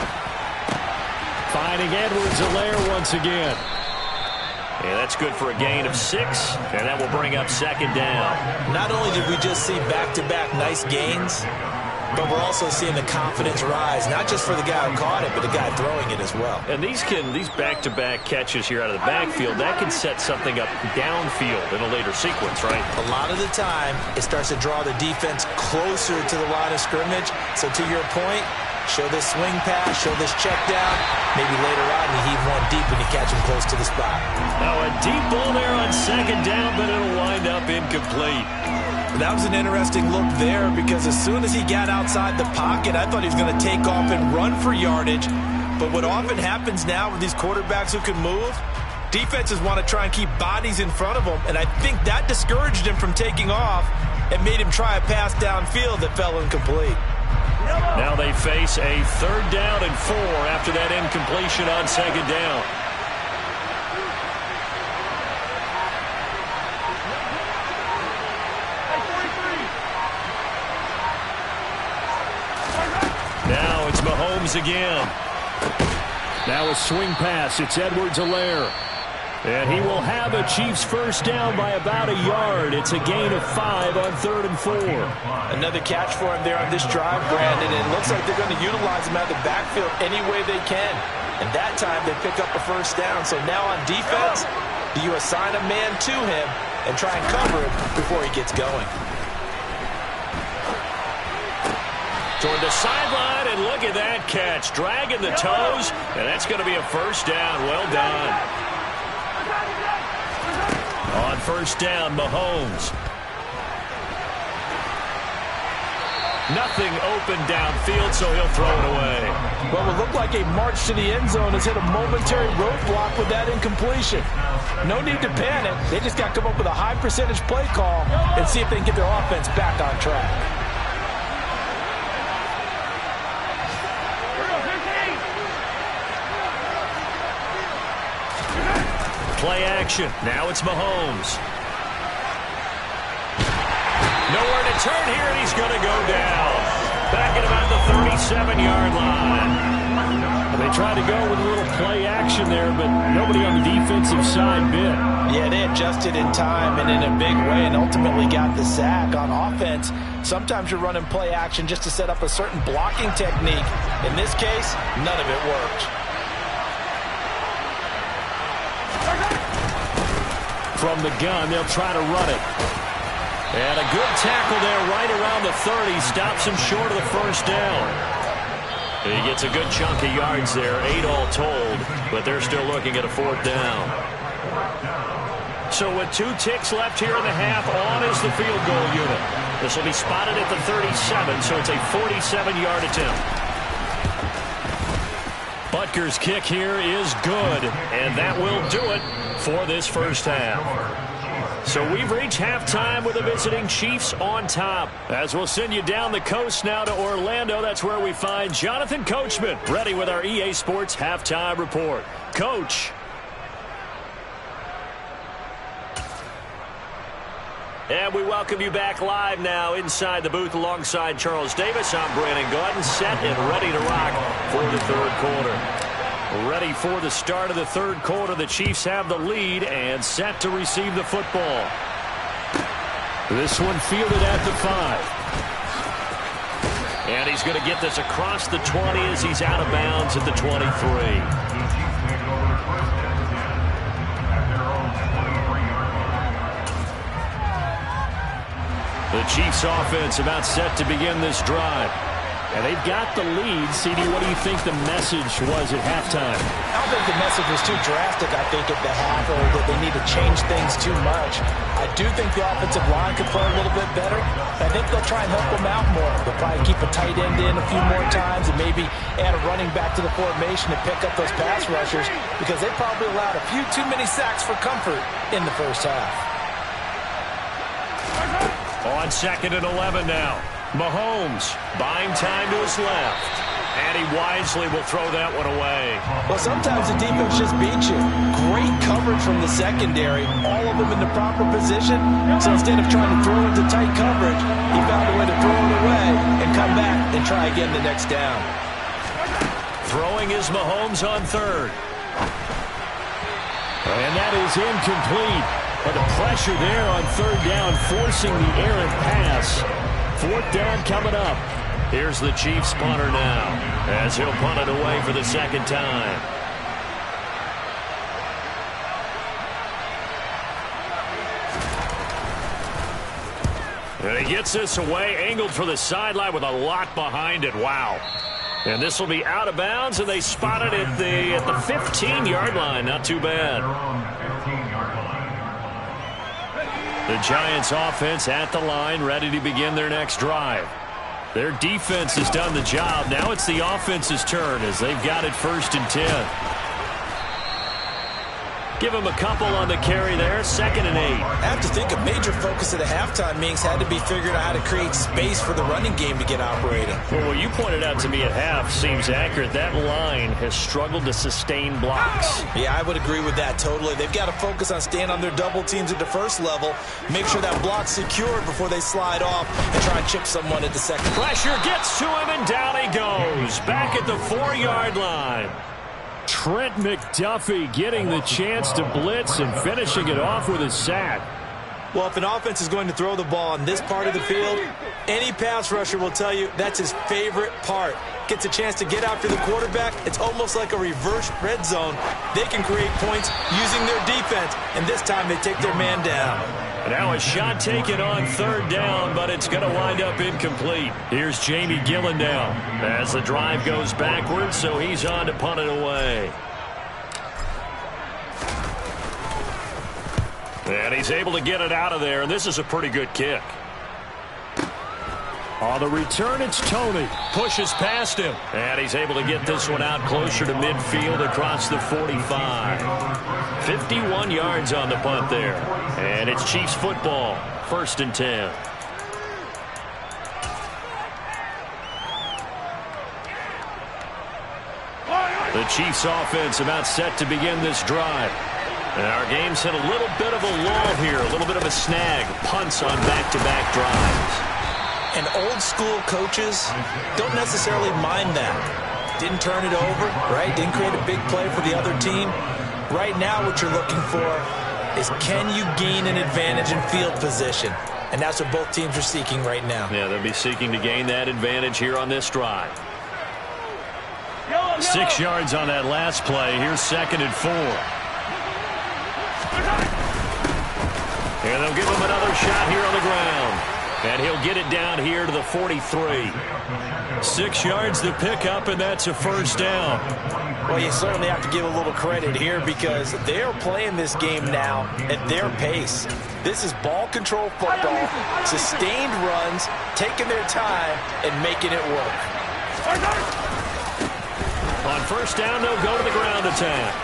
Speaker 11: Finding Edwards-Helaire once again. And that's good for a gain of 6, and that will bring up 2nd down.
Speaker 12: Not only did we just see back-to-back nice gains, but we're also seeing the confidence rise, not just for the guy who caught it, but the guy throwing it as well.
Speaker 11: And these back-to-back catches here out of the backfield, that can set something up downfield in a later sequence, right?
Speaker 12: A lot of the time, it starts to draw the defense closer to the line of scrimmage. So to your point, show this swing pass, show this check down. Maybe later on you heave one deep when you catch him close to the spot.
Speaker 11: Now a deep ball there on 2nd down, but it'll wind up incomplete.
Speaker 12: That was an interesting look there because as soon as he got outside the pocket, I thought he was going to take off and run for yardage. But what often happens now with these quarterbacks who can move, defenses want to try and keep bodies in front of them, and I think that discouraged him from taking off and made him try a pass downfield that fell incomplete.
Speaker 11: Now they face a 3rd down and 4 after that incompletion on 2nd down. Now it's Mahomes again. Now a swing pass. It's Edwards-Helaire. And he will have a Chiefs first down by about a yard. It's a gain of 5 on 3rd and 4.
Speaker 12: Another catch for him there on this drive, Brandon. And it looks like they're going to utilize him out of the backfield any way they can. And that time they pick up a first down. So now on defense, do you assign a man to him and try and cover him before he gets going?
Speaker 11: Toward the sideline, and look at that catch. Dragging the toes, and that's going to be a first down. Well done. On first down, Mahomes. Nothing open downfield, so he'll throw it away.
Speaker 12: Well, it looked like a march to the end zone has hit a momentary roadblock with that incompletion. No need to panic. They just got to come up with a high percentage play call and see if they can get their offense back on track.
Speaker 11: play action. Now it's Mahomes. Nowhere to turn here, and he's going to go down. Back at about the 37-yard line. They tried to go with a little play action there, but nobody on the defensive side bit.
Speaker 12: Yeah, they adjusted in time and in a big way and ultimately got the sack. On offense, sometimes you're running play action just to set up a certain blocking technique. In this case, none of it worked.
Speaker 11: From the gun, they'll try to run it. And a good tackle there right around the 30. Stops him short of the first down. He gets a good chunk of yards there, 8 all told, but they're still looking at a 4th down. So with 2 ticks left here in the half, on is the field goal unit. This will be spotted at the 37, so it's a 47-yard attempt. Butker's kick here is good, and that will do it for this first half. So we've reached halftime with the visiting Chiefs on top. As we'll send you down the coast now to Orlando, that's where we find Jonathan Coachman, ready with our EA Sports Halftime Report. Coach. And we welcome you back live now inside the booth alongside Charles Davis. I'm Brandon Gaudin, set and ready to rock for the third quarter. Ready for the start of the third quarter. The Chiefs have the lead and set to receive the football. This one fielded at the 5. And he's going to get this across the 20 as he's out of bounds at the 23. The Chiefs offense about set to begin this drive. And they've got the lead. CD, what do you think the message was at halftime?
Speaker 12: I don't think the message was too drastic, I think, at the half, or that they need to change things too much. I do think the offensive line could play a little bit better. I think they'll try and help them out more. They'll probably keep a tight end in a few more times and maybe add a running back to the formation to pick up those pass rushers, because they probably allowed a few too many sacks for comfort in the first half.
Speaker 11: On 2nd and 11 now. Mahomes buying time to his left. And he wisely will throw that one away.
Speaker 12: Well, sometimes the defense just beats you. Great coverage from the secondary. All of them in the proper position. So instead of trying to throw into tight coverage, he found a way to throw it away and come back and try again the next down.
Speaker 11: Throwing is Mahomes on 3rd. And that is incomplete. But the pressure there on 3rd down, forcing the errant pass. 4th down coming up. Here's the Chiefs punter now, as he'll punt it away for the 2nd time. And he gets this away, angled for the sideline with a lot behind it. Wow. And this will be out of bounds, and they spot it at the 15-yard line. Not too bad. The Giants offense at the line, ready to begin their next drive. Their defense has done the job. Now it's the offense's turn as they've got it 1st and 10. Give him a couple on the carry there, 2nd and 8.
Speaker 12: I have to think a major focus at the halftime meetings had to be figuring out how to create space for the running game to get operating.
Speaker 11: Well, what you pointed out to me at half seems accurate. That line has struggled to sustain blocks.
Speaker 12: Yeah, I would agree with that totally. They've got to focus on staying on their double teams at the first level, make sure that block's secured before they slide off and try and chip someone at the second.
Speaker 11: Pressure gets to him, and down he goes. Back at the 4-yard line. Trent McDuffie getting the chance to blitz and finishing it off with a sack.
Speaker 12: Well, if an offense is going to throw the ball on this part of the field, any pass rusher will tell you that's his favorite part. Gets a chance to get after the quarterback. It's almost like a reverse red zone. They can create points using their defense, and this time they take their man down.
Speaker 11: Now a shot taken on 3rd down, but it's going to wind up incomplete. Here's Jamie Gillen now as the drive goes backwards, so he's on to punt it away. And he's able to get it out of there, and this is a pretty good kick. On the return, it's Tony. Pushes past him. And he's able to get this one out closer to midfield across the 45. 51 yards on the punt there. And it's Chiefs football. 1st and 10. The Chiefs offense about set to begin this drive. And our game's hit a little bit of a lull here, a little bit of a snag. Punts on back-to-back drives.
Speaker 12: And old-school coaches don't necessarily mind that. Didn't turn it over, right? Didn't create a big play for the other team. Right now what you're looking for is, can you gain an advantage in field position? And that's what both teams are seeking right now.
Speaker 11: Yeah, they'll be seeking to gain that advantage here on this drive. 6 yards on that last play. Here's 2nd and 4. And they'll give him another shot here on the ground. And he'll get it down here to the 43. 6 yards to pick up, and that's a first down.
Speaker 12: Well, you certainly have to give a little credit here because they're playing this game now at their pace. This is ball control football, sustained runs, taking their time, and making it work.
Speaker 11: On first down, they'll go to the ground attack.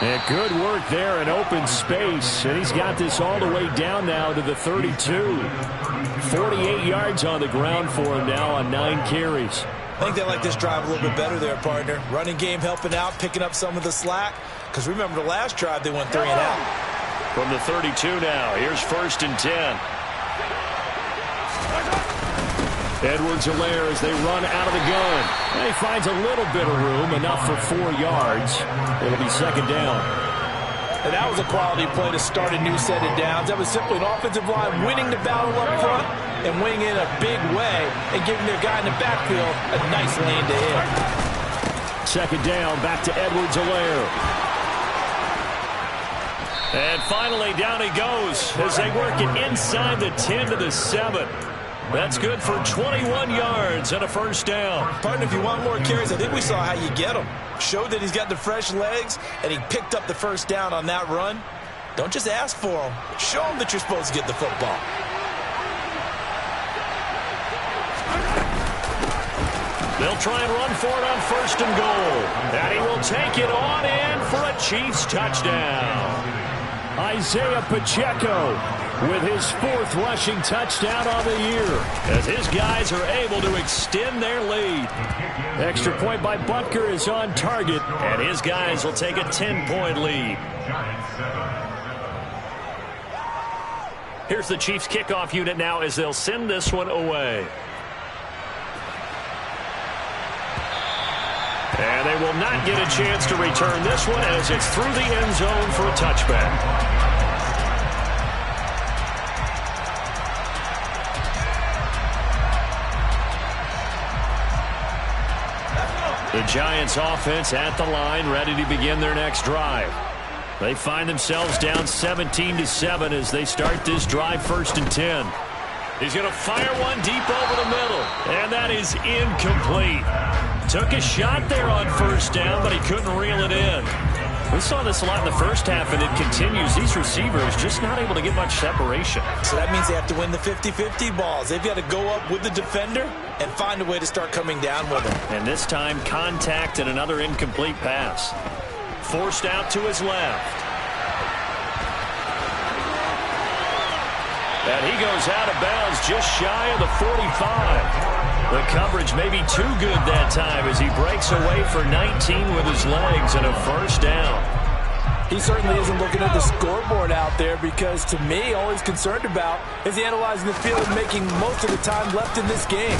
Speaker 11: And good work there in open space. And he's got this all the way down now to the 32. 48 yards on the ground for him now on 9 carries.
Speaker 12: I think they like this drive a little bit better there, partner. Running game helping out, picking up some of the slack. Because remember the last drive, they went 3 and out.
Speaker 11: From the 32 now, here's 1st and 10. Edwards-Helaire as they run out of the gun. And he finds a little bit of room, enough for 4 yards. It'll be 2nd down.
Speaker 12: And that was a quality play to start a new set of downs. That was simply an offensive line winning the battle up front and winning in a big way and giving their guy in the backfield a nice lane to hit.
Speaker 11: 2nd down, back to Edwards-Helaire. And finally, down he goes as they work it inside the 10 to the 7. That's good for 21 yards and a first down.
Speaker 12: Partner, if you want more carries, I think we saw how you get them. Showed that he's got the fresh legs, and he picked up the first down on that run. Don't just ask for them. Show them that you're supposed to get the football.
Speaker 11: They'll try and run for it on 1st and goal. And he will take it on in for a Chiefs touchdown. Isaiah Pacheco with his 4th rushing touchdown on the year as his guys are able to extend their lead. Extra point by Butker is on target, and his guys will take a 10-point lead. Here's the Chiefs kickoff unit now as they'll send this one away. And they will not get a chance to return this one as it's through the end zone for a touchback. The Giants offense at the line, ready to begin their next drive. They find themselves down 17-7 as they start this drive 1st and 10. He's going to fire one deep over the middle, and that is incomplete. Took a shot there on 1st down, but he couldn't reel it in. We saw this a lot in the first half, and it continues. These receivers just not able to get much separation.
Speaker 12: So that means they have to win the 50-50 balls. They've got to go up with the defender and find a way to start coming down with him.
Speaker 11: And this time, contact and another incomplete pass. Forced out to his left. And he goes out of bounds just shy of the 45. The coverage may be too good that time as he breaks away for 19 with his legs and a first down.
Speaker 12: He certainly isn't looking at the scoreboard out there because, to me, all he's concerned about is analyzing the field and making most of the time left in this game.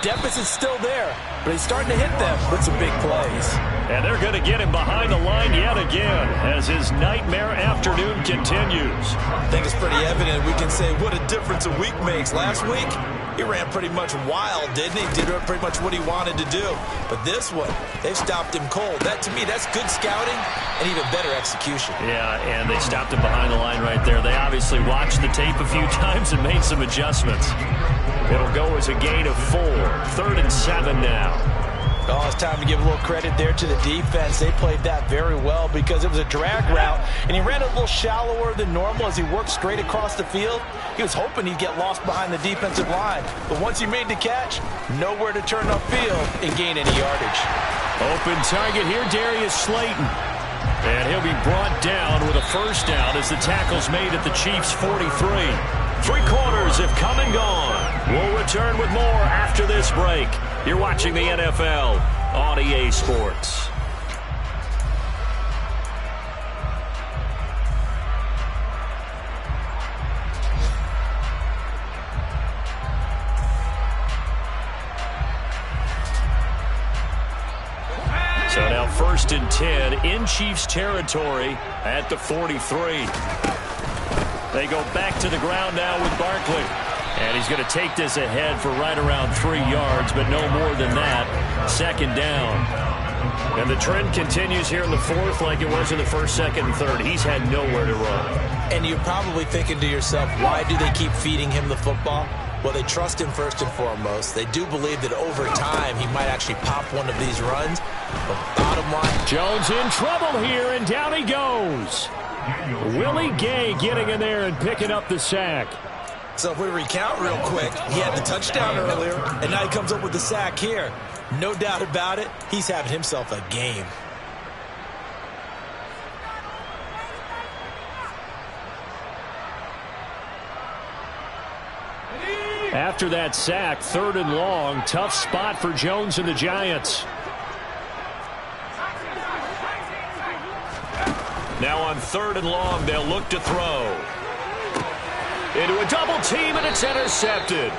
Speaker 12: Deficit's still there, but he's starting to hit them with some big plays.
Speaker 11: And they're going to get him behind the line yet again as his nightmare afternoon continues.
Speaker 12: I think it's pretty evident. We can say what a difference a week makes. Last week, he ran pretty much wild, didn't he? Did pretty much what he wanted to do. But this one, they've stopped him cold. That, to me, that's good scouting and even better execution.
Speaker 11: Yeah, and they stopped him behind the line right there. They obviously watched the tape a few times and made some adjustments. It'll go as a gain of 4. 3rd and 7 now.
Speaker 12: Oh, it's time to give a little credit there to the defense. They played that very well because it was a drag route, and he ran a little shallower than normal as he worked straight across the field. He was hoping he'd get lost behind the defensive line, but once he made the catch, nowhere to turn upfield and gain any yardage.
Speaker 11: Open target here, Darius Slayton. And he'll be brought down with a first down as the tackle's made at the Chiefs' 43. 3 quarters have come and gone. We'll return with more after this break. You're watching the NFL on EA Sports. 1st and 10 in Chiefs territory at the 43. They go back to the ground now with Barkley. And he's going to take this ahead for right around 3 yards, but no more than that. 2nd down. And the trend continues here in the 4th like it was in the 1st, 2nd, and 3rd. He's had nowhere to run.
Speaker 12: And you're probably thinking to yourself, why do they keep feeding him the football? Well, they trust him first and foremost. They do believe that over time he might actually pop one of these runs. But bottom line,
Speaker 11: Jones in trouble here, and down he goes. Willie Gay getting in there and picking up the sack.
Speaker 12: So if we recount real quick, he had the touchdown earlier, and now he comes up with the sack here. No doubt about it, he's having himself a game.
Speaker 11: After that sack, 3rd and long, tough spot for Jones and the Giants. Now on 3rd and long, they'll look to throw. Into a double team, and it's intercepted.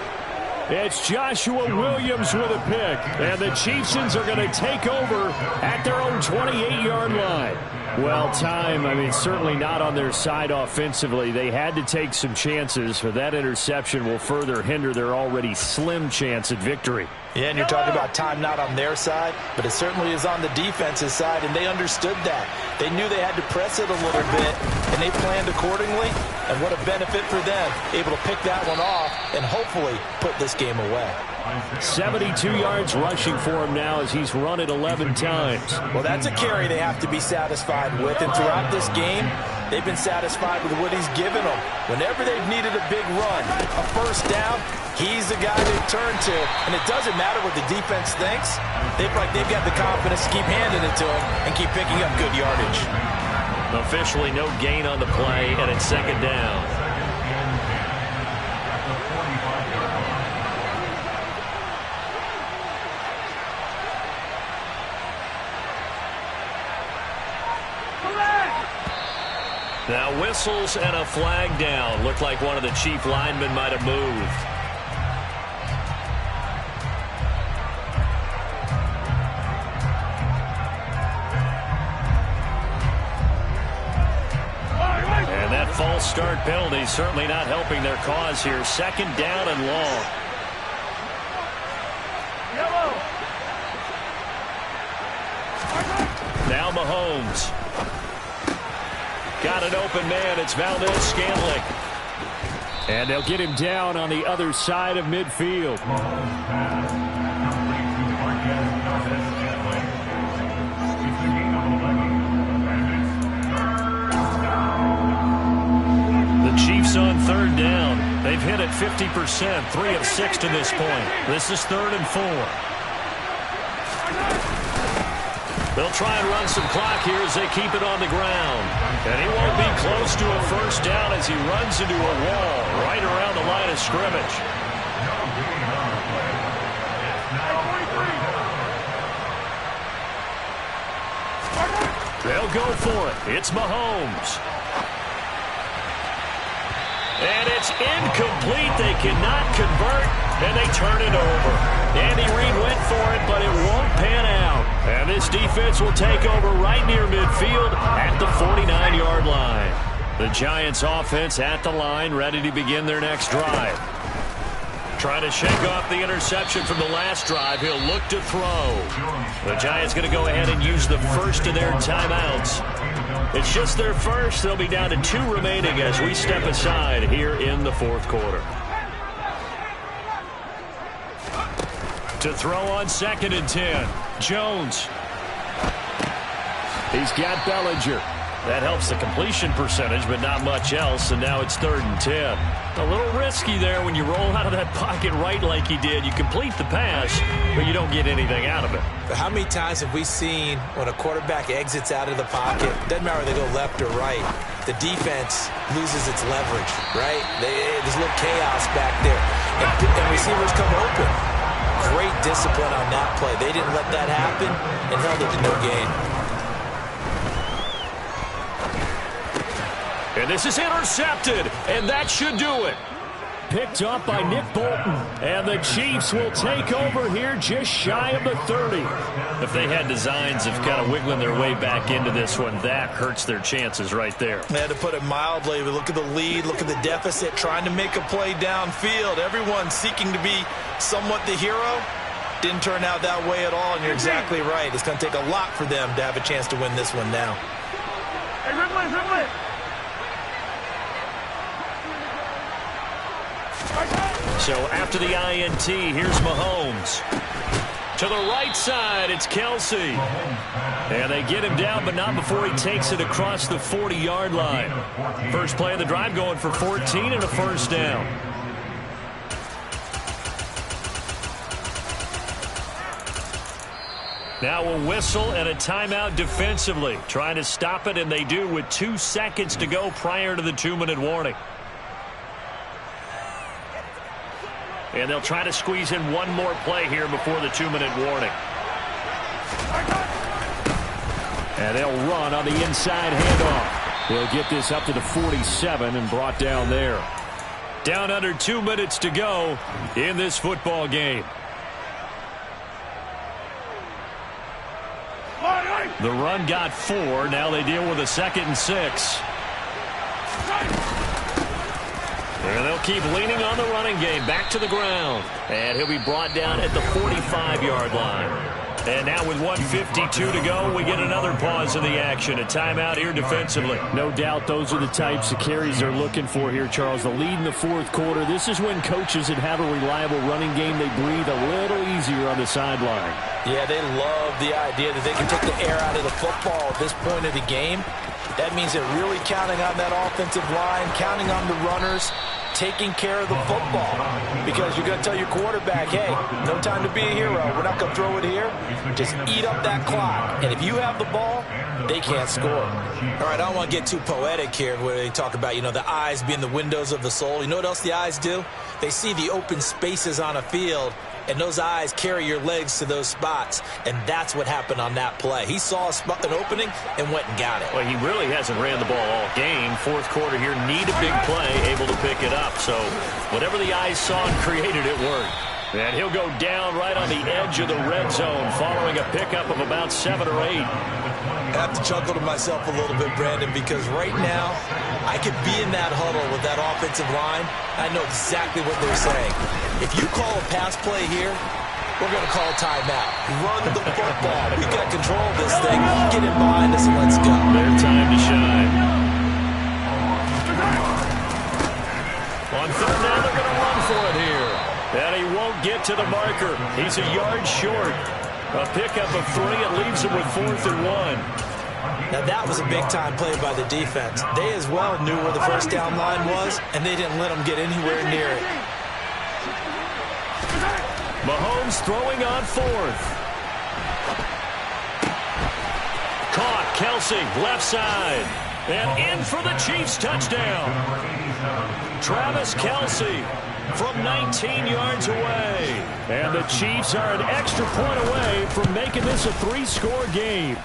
Speaker 11: It's Joshua Williams with a pick, and the Chieftains are going to take over at their own 28-yard line. Well, certainly not on their side offensively. They had to take some chances, for that interception will further hinder their already slim chance at victory.
Speaker 12: Yeah, and you're talking about time not on their side, but it certainly is on the defense's side, and they understood that. They knew they had to press it a little bit, and they planned accordingly, and what a benefit for them, able to pick that one off and hopefully put this game away.
Speaker 11: 72 yards rushing for him now as he's run it 11 times.
Speaker 12: Well, that's a carry they have to be satisfied with, and throughout this game, they've been satisfied with what he's given them. Whenever they've needed a big run, a 1st down, he's the guy they turn to, and it doesn't matter what the defense thinks. They've got the confidence to keep handing it to him and keep picking up good yardage.
Speaker 11: Officially no gain on the play, and it's 2nd down. Now whistles and a flag down. Looked like one of the Chief linemen might have moved. And that false start penalty certainly not helping their cause here. 2nd down and long. Now Mahomes. Got an open man. It's Valdez-Scantling. And they'll get him down on the other side of midfield. The Chiefs on 3rd down. They've hit it 50%, 3 of 6 to this point. This is 3rd and 4. They'll try and run some clock here as they keep it on the ground. And he won't be close to a 1st down as he runs into a wall right around the line of scrimmage. They'll go for it. It's Mahomes. And it's incomplete. They cannot convert, and they turn it over. Andy Reid went for it, but it won't pan out. And this defense will take over right near midfield at the 49-yard line. The Giants offense at the line, ready to begin their next drive. Trying to shake off the interception from the last drive. He'll look to throw. The Giants going to go ahead and use the first of their timeouts. It's just their first. They'll be down to 2 remaining as we step aside here in the 4th quarter. To throw on 2nd and 10. Jones. He's got Bellinger. That helps the completion percentage, but not much else, and now it's 3rd and 10. A little risky there when you roll out of that pocket right like he did. You complete the pass, but you don't get anything out of it.
Speaker 12: But how many times have we seen when a quarterback exits out of the pocket, doesn't matter whether they go left or right, the defense loses its leverage, right? There's a little chaos back there, and receivers come open. Great discipline on that play. They didn't let that happen and held it to no gain. And
Speaker 11: this is intercepted, and that should do it. picked up by Nick Bolton. And the Chiefs will take over here just shy of the 30. If they had designs of kind of wiggling their way back into this one, that hurts their chances right there.
Speaker 12: They had to put it mildly. Look at the lead, look at the deficit, trying to make a play downfield. Everyone seeking to be somewhat the hero. Didn't turn out that way at all, and you're exactly right. It's going to take a lot for them to have a chance to win this one now.
Speaker 11: So after the INT, here's Mahomes. To the right side, it's Kelsey. And they get him down, but not before he takes it across the 40-yard line. First play of the drive going for 14 and a first down. Now a whistle and a timeout defensively. Trying to stop it, and they do with 2 seconds to go prior to the 2-minute warning. And they'll try to squeeze in one more play here before the 2-minute warning. And they'll run on the inside handoff. They'll get this up to the 47 and brought down there. Down under 2 minutes to go in this football game. The run got 4. Now they deal with a 2nd and 6. And they'll keep leaning on the running game. Back to the ground. And he'll be brought down at the 45-yard line. And now with 1:52 to go, we get another pause in the action. A timeout here defensively.
Speaker 13: No doubt those are the types of carries they're looking for here, Charles. The lead in the fourth quarter. This is when coaches that have a reliable running game, they breathe a little easier on the sideline.
Speaker 12: Yeah, they love the idea that they can take the air out of the football at this point of the game. That means they're really counting on that offensive line, counting on the runners, taking care of the football. Because you're going to tell your quarterback, hey, no time to be a hero. We're not going to throw it here. Just eat up that clock. And if you have the ball, they can't score. All right, I don't want to get too poetic here where they talk about, the eyes being the windows of the soul. You know what else the eyes do? They see the open spaces on a field, and those eyes carry your legs to those spots, and that's what happened on that play. He saw an opening and went and got it.
Speaker 11: Well, he really hasn't ran the ball all game. Fourth quarter here, need a big play, able to pick it up. So whatever the eyes saw and created, it worked. And he'll go down right on the edge of the red zone following a pickup of about 7 or 8.
Speaker 12: I have to chuckle to myself a little bit, Brandon, because right now I could be in that huddle with that offensive line. I know exactly what they're saying. If you call a pass play here, we're going to call a timeout. Run the football. We've got control of this thing. Get in behind us and let's go.
Speaker 11: Their time to shine. On third down, they're going to run for it here. And he won't get to the marker. He's a yard short. A pickup of 3. It leaves him with 4th and 1.
Speaker 12: Now, that was a big-time play by the defense. They as well knew where the first down line was, and they didn't let them get anywhere near it.
Speaker 11: Mahomes throwing on 4th. Caught. Kelsey, left side. And in for the Chiefs touchdown. Travis Kelsey from 19 yards away. And the Chiefs are an extra point away from making this a 3-score game.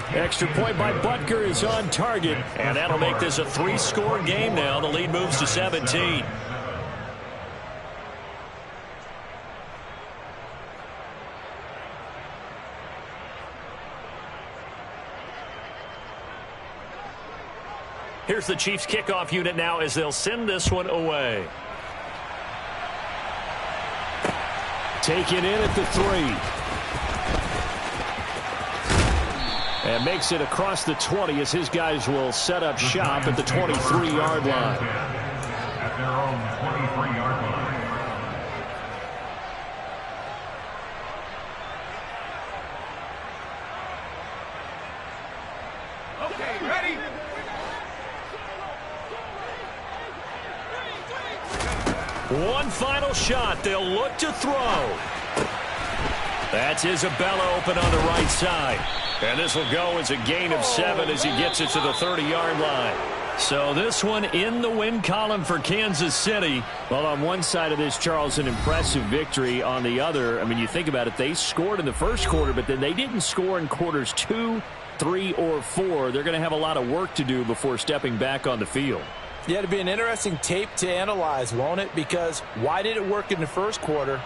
Speaker 11: Extra point by Butker is on target, and that'll make this a 3-score game now. The lead moves to 17. Here's the Chiefs kickoff unit now as they'll send this one away.
Speaker 13: Taken in at the 3. And makes it across the 20 as his guys will set up shop at the 23-yard line.
Speaker 14: At their own 23-yard line.
Speaker 7: Okay, ready?
Speaker 11: One final shot. They'll look to throw. That's Isabella open on the right side. And this will go as a gain of 7 as he gets it to the 30-yard line. So this one in the win column for Kansas City.
Speaker 13: Well, on one side of this, Charles, an impressive victory. On the other, I mean, you think about it, they scored in the first quarter, but then they didn't score in quarters 2, 3, or 4. They're going to have a lot of work to do before stepping back on the field.
Speaker 12: Yeah, it'll be an interesting tape to analyze, won't it? Because why did it work in the first quarter